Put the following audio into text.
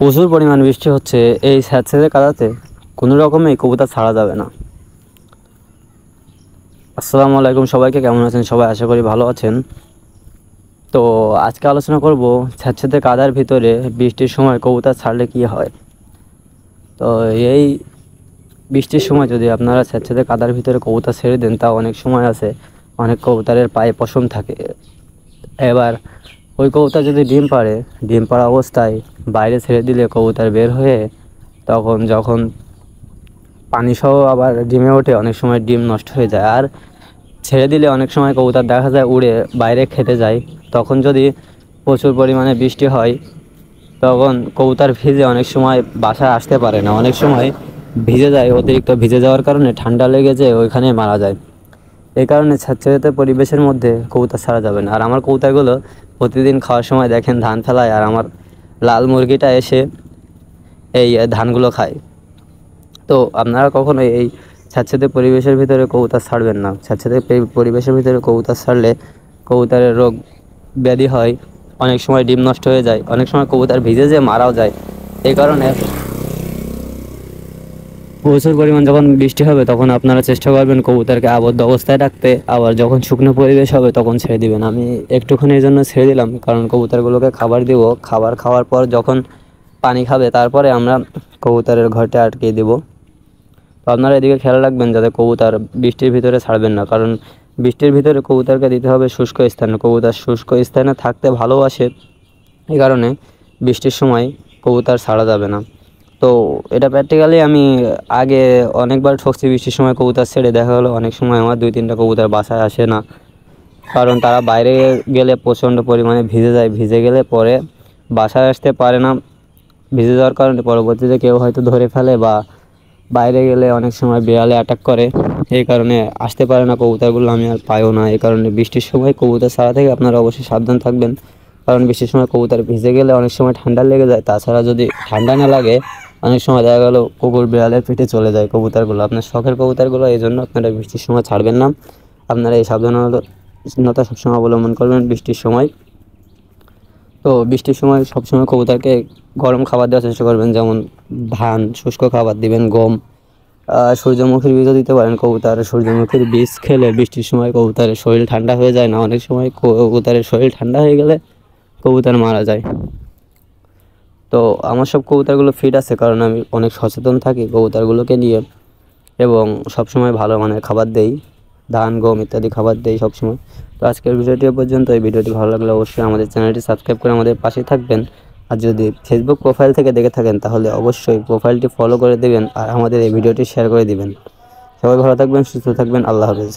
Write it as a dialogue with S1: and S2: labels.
S1: প্রচুর পরিমাণ বৃষ্টি হচ্ছে। এই স্যাঁতসেঁতে কাদাতে কোনো রকমে কবুতর ছাড়া যাবে না। আসসালামু আলাইকুম, সবাইকে কেমন আছেন? সবাই আশা করি ভালো আছেন। তো আজকে আলোচনা করব স্যাঁতসেঁতে কাদার ভিতরে বৃষ্টির সময় কবুতর ছাড়লে কি হয়। তো এই বৃষ্টির সময় যদি আপনারা স্যাঁতসেঁতে কাদার ভিতরে কবুতর ছেড়ে দেন, তা অনেক সময় আছে অনেক কবুতরের পায়ে পশম থাকে। এবার ওই কবুতর যদি ডিম পাড়ে, ডিম পাড়া অবস্থায় বাইরে ছেড়ে দিলে কবুতর বের হয়ে যখন পানি সহ আবার ডিমে ওঠে, অনেক সময় ডিম নষ্ট হয়ে যায়। আর ছেড়ে দিলে অনেক সময় কবুতর দেখা যায় উড়ে বাইরে খেতে যায়। তখন যদি প্রচুর পরিমাণে বৃষ্টি হয়, তখন কবুতর ভিজে অনেক সময় বাসায় আসতে পারে না, অনেক সময় ভিজে যায়। অতিরিক্ত ভিজে যাওয়ার কারণে ঠান্ডা লেগে যেয়ে ওইখানে মারা যায়। এই কারণে স্যাঁতসেঁতে পরিবেশের মধ্যে কবুতর ছাড়া যাবে না। আর আমার কবুতরগুলো প্রতিদিন খাওয়ার সময় দেখেন ধান ফেলায়, আর আমার লাল মুরগিটা এসে এই ধানগুলো খায়। তো আপনারা কখনো এই স্যাঁতসেঁতে পরিবেশের ভিতরে কবুতর ছাড়বেন না। স্যাঁতসেঁতে পরিবেশের ভিতরে কবুতর ছাড়লে কবুতরের রোগ ব্যাধি হয়, অনেক সময় ডিম নষ্ট হয়ে যায়, অনেক সময় কবুতর ভিজে যেয়ে মারাও যায়। এই কারণে প্রচুর পরিমাণ যখন বৃষ্টি হবে তখন আপনারা চেষ্টা করবেন কবুতরকে আবদ্ধ অবস্থায় রাখতে। আবার যখন শুকনো পরিবেশ হবে তখন ছেড়ে দিবেন। আমি একটুখানি এই জন্য ছেড়ে দিলাম, কারণ কবুতরগুলোকে খাবার দিব। খাবার খাওয়ার পর যখন পানি খাবে, তারপরে আমরা কবুতরের ঘরটা আটকে দেব। তো আপনারা এদিকে খেয়াল রাখবেন যাতে কবুতর বৃষ্টির ভিতরে ছাড়বেন না, কারণ বৃষ্টির ভিতরে কবুতরকে দিতে হবে শুষ্ক স্থানে। কবুতর শুষ্ক স্থানে থাকতে ভালোবাসে, এই কারণে বৃষ্টির সময় কবুতর ছাড়া যাবে না। তো এটা প্র্যাকটিক্যালি আমি আগে অনেকবার ঠকছি। বৃষ্টির সময় কবুতর ছেড়ে দেখা হলো অনেক সময় আমার 2-3টা কবুতর বাসায় আসে না, কারণ তারা বাইরে গেলে প্রচণ্ড পরিমাণে ভিজে যায়। ভিজে গেলে পরে বাসায় আসতে পারে না। ভিজে যাওয়ার কারণে পরবর্তীতে কেউ হয়তো ধরে ফেলে, বা বাইরে গেলে অনেক সময় বিড়ালে অ্যাটাক করে। এই কারণে আসতে পারে না কবুতরগুলো, আমি আর পাইও না। এই কারণে বৃষ্টির সময় কবুতর ছাড়া থেকে আপনারা অবশ্যই সাবধান থাকবেন, কারণ বৃষ্টির সময় কবুতর ভিজে গেলে অনেক সময় ঠান্ডা লেগে যায়। তাছাড়া যদি ঠান্ডা না লাগে, অনেক সময় দেখা গেলো কুকুর বিড়ালের পেটে চলে যায় কবুতরগুলো, আপনার শখের কবুতরগুলো। এই জন্য আপনারা বৃষ্টির সময় ছাড়বেন না। আপনারা এই সাবধানতা সবসময় অবলম্বন করবেন বৃষ্টির সময়। তো বৃষ্টির সময় সবসময় কবুতরকে গরম খাবার দেওয়ার চেষ্টা করবেন, যেমন ধান, শুষ্ক খাবার দিবেন, গম, সূর্যমুখীর বীজও দিতে পারেন। সূর্যমুখীর বীজ খেলে বৃষ্টির সময় কবুতরের শরীর ঠান্ডা হয়ে যায় না। অনেক সময় কবুতরের শরীর ঠান্ডা হয়ে গেলে কবুতর মারা যায়। তো আমার সব কবুতরগুলো ফিট আছে, কারণ আমি অনেক সচেতন থাকি কবুতরগুলোকে নিয়ে, এবং সবসময় ভালো মানের খাবার দেই, ধান, গম ইত্যাদি খাবার দেই সবসময়। তো আজকের ভিডিওটি পর্যন্ত। এই ভিডিওটি ভালো লাগলে অবশ্যই আমাদের চ্যানেলটি সাবস্ক্রাইব করে আমাদের পাশে থাকবেন। আর যদি ফেসবুক প্রোফাইল থেকে দেখে থাকেন, তাহলে অবশ্যই প্রোফাইলটি ফলো করে দেবেন, আর আমাদের এই ভিডিওটি শেয়ার করে দিবেন। সবাই ভালো থাকবেন, সুস্থ থাকবেন। আল্লাহ হাফেজ।